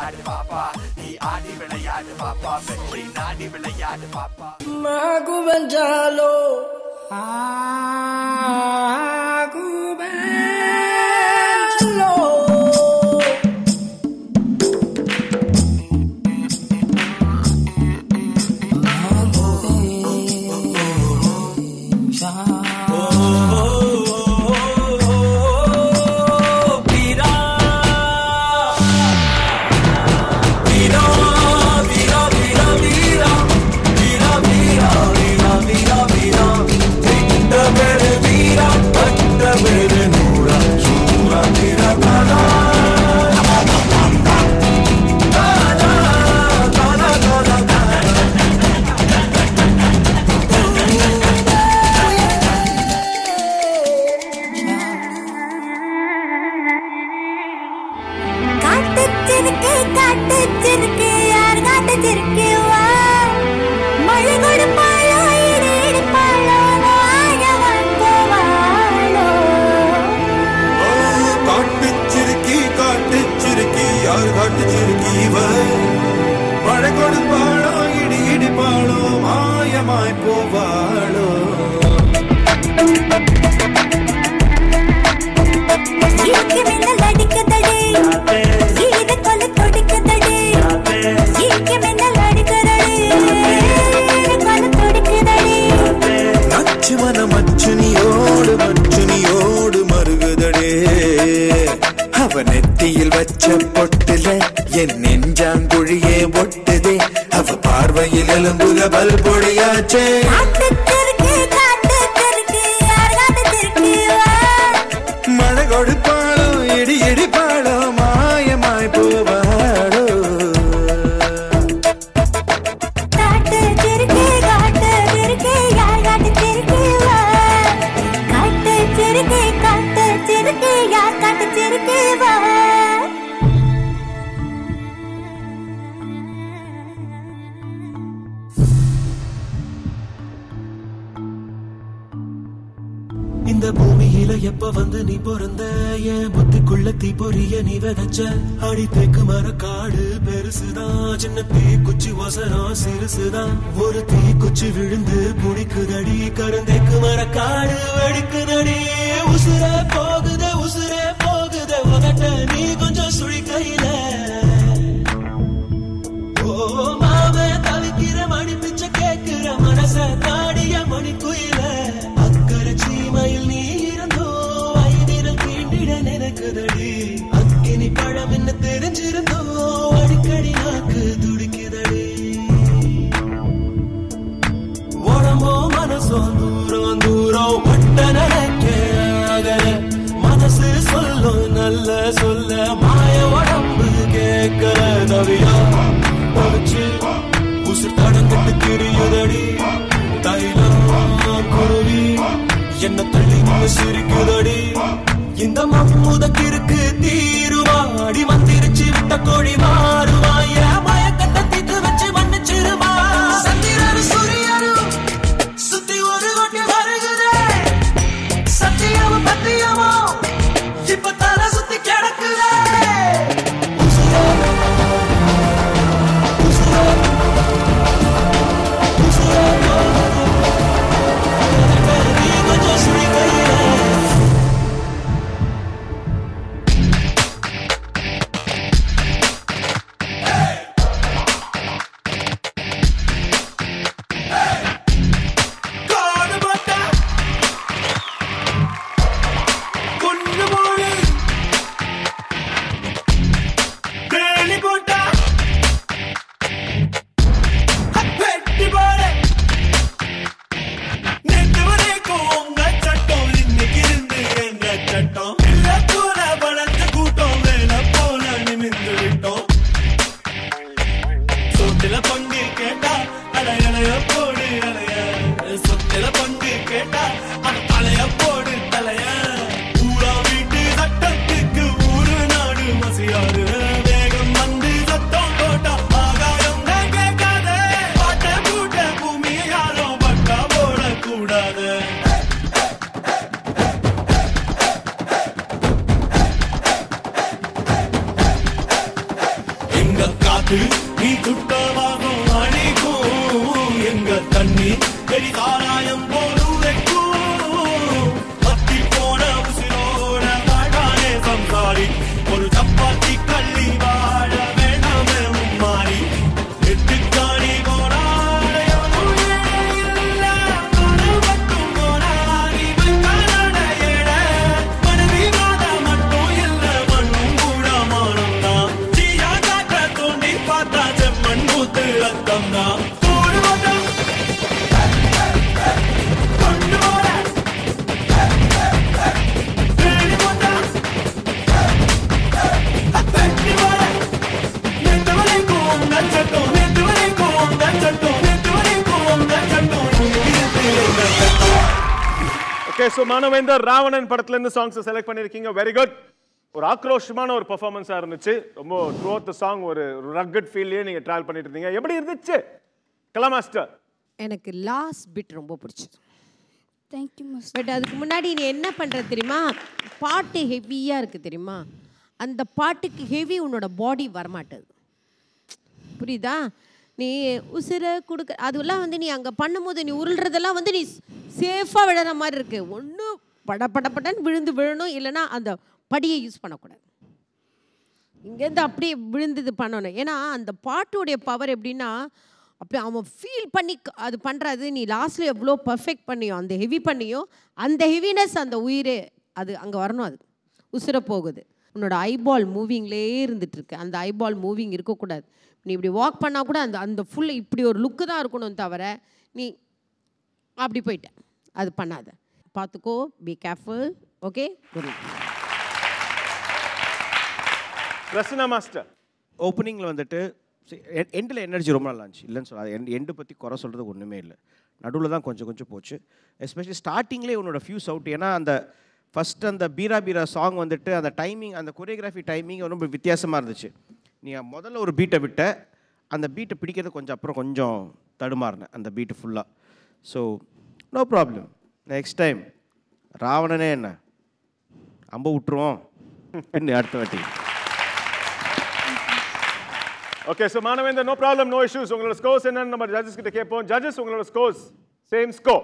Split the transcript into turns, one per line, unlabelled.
விளையாடு பாப்பா, நீ ஆடி விளையாடு பாப்பா, வெற்றி நாடி விளையாடு பாப்பா.
Magubanjalo நெத்தியில் வச்ச பொட்டுல என் நெஞ்சாங்குழியே ஒட்டுதே, அவ பார்வையில் எலும்புக பல் பொடியாச்சே. மழை கொடுப்பாளோ இடி இடிப்பாளோ மாயமாய் போவாளோ.
இந்த பூமியில எப்ப வந்து நீ பிறந்த, என் புத்திக்குள்ள தீ பொரிய நீ விதைச்ச. அடி தேக்கு மர காடு பெருசுதான், சின்ன தீ குச்சி வசனம் சிறுசுதான். ஒரு தீ குச்சி விழுந்து புடிக்குதடி, கருந்தேக்கு மர காடு வெடிக்குதடி. உசுரே போகுதே உசுரே போகுதே உதட்ட நீ கொஞ்சம் சுழி கையில. ஓ மாவே தவிக்கிற மணி பிச்சை கேட்கிற மனச தாடிய மணி குயில. அக்கறை சீமையில் நீ இருந்தோ ஐதிரல் தீண்டிட நினைக்குதடி. அக்கினி பழம் என்ன தெரிஞ்சிருந்தோ அடிக்கடி நாக்கு துடிக்குதடி. உடம்போ மனசோ தூரம் தூரம் ஒட்ட நினைக்க மனசு சொல்லும் நல்ல சொல்ல மாய உடம்பு கேட்கற தவியா பறிச்சு உசு தடங்கிட்டு திரியுதடி. தைலம் குருவி என்ன தள்ளி நின்று சிரிக்குதடி. இந்த மம்முதக்கிருக்கு தீருவாடி மந்திரிச்சு விட்ட கோழி மாறுவாய மயக்கட்ட தீட்டு வச்சு மன்னிச்சிருமா. சந்திரனு சூரியனும் சுத்தி ஒரு கொட்டி வருகுதே, சத்தியமும் பத்தியமும் இப்ப தலை சுத்தி கிடக்குதே. தொட்டு நீ துட்டமாகும் அணிக்கும் எங்க தண்ணி பெரிய காராயம் போலும் வைக்கும் பத்தி போன உசிரோட வாழானே சம்சாரி ஒரு சப்பாத்தி கள்ளி வாழ வேண்டாமே மாறி எட்டுக்காணி
Okay, so மானவேந்தர் ராவணன் படத்துல இருந்து சாங்ஸ் செலக்ட் பண்ணிருக்கீங்க. Very good. ஒரு ஆக்ரோஷமான ஒரு பெர்ஃபார்மன்ஸா இருந்துச்சு. ரொம்ப த்ரூ அவுட் தி சாங் ஒரு ரக்கட் ஃபீல்லே நீங்க ட்ராவல் பண்ணிட்டு இருந்தீங்க. எப்படி இருந்துச்சு கலா மாஸ்டர்?
எனக்கு லாஸ்ட் பிட் ரொம்ப பிடிச்சது.
Thank you master.
பட் அதுக்கு முன்னாடி நீ என்ன பண்ற தெரியுமா? பாட்டு ஹெவியா இருக்கு தெரியுமா? அந்த பாட்டுக்கு ஹெவி உன்னோட பாடி வரமாட்டது. புரியுதா? நீ உசிரை கொடுக்க அதெல்லாம் வந்து நீ அங்கே பண்ணும்போது நீ உருள்றதெல்லாம் வந்து நீ சேஃபாக விழுற மாதிரி இருக்கு. ஒன்றும் படன்னு விழணும், இல்லைன்னா அந்த படியை யூஸ் பண்ணக்கூடாது. இங்கேருந்து அப்படியே விழுந்தது பண்ணணும். ஏன்னா அந்த பாட்டுடைய பவர் எப்படின்னா அப்படியே அவன் ஃபீல் பண்ணி அது பண்ணுறது. நீ லாஸ்ட்டில் எவ்வளோ பர்ஃபெக்ட் பண்ணியோ அந்த ஹெவி பண்ணியோ அந்த ஹெவினஸ் அந்த உயிரே அது அங்கே வரணும். அது உசிரை போகுது. உன்னோட ஐபால் மூவிங்லேயே இருந்துகிட்ருக்கு. அந்த ஐபால் மூவிங் இருக்கக்கூடாது. நீ இப்படி வாக் பண்ணால் கூட அந்த அந்த ஃபுல் இப்படி ஒரு லுக்கு தான் இருக்கணும் தவிர நீ அப்படி போயிட்ட அது பண்ணாத. பார்த்துக்கோ, be careful. Okay, good.
Rachana master,
ஓப்பனிங்கில் வந்துட்டு எண்டில் எனர்ஜி ரொம்ப நல்லா இருந்துச்சு. இல்லைன்னு சொல்ல எண்டு பற்றி குறை சொல்கிறது ஒன்றுமே இல்லை. நடுவில் தான் கொஞ்சம் போச்சு. எஸ்பெஷலி ஸ்டார்டிங்லேயே உன்னோட ஃபியூஸ் அவுட். ஏன்னா அந்த ஃபஸ்ட்டு அந்த பீரா சாங் வந்துட்டு அந்த டைமிங், அந்த கொரியோகிராஃபி டைமிங் ரொம்ப வித்தியாசமாக இருந்துச்சு. நீ முதல்ல ஒரு பீட்டை விட்ட, அந்த பீட்டை பிடிக்கிறது கொஞ்சம் தடுமாறினேன் அந்த பீட்டு ஃபுல்லாக. So no problem, next time ராவணனே என்ன அம்ப விட்டுருவோம் அடுத்த வாட்டி.
Okay, so Manavendar no problem, no issues. உங்களோட ஸ்கோர்ஸ் என்னன்னு நம்ம ஜட்ஜஸ் கிட்ட கேட்போம். ஜட்ஜஸ், உங்களோட ஸ்கோர்ஸ் சேம் ஸ்கோர்.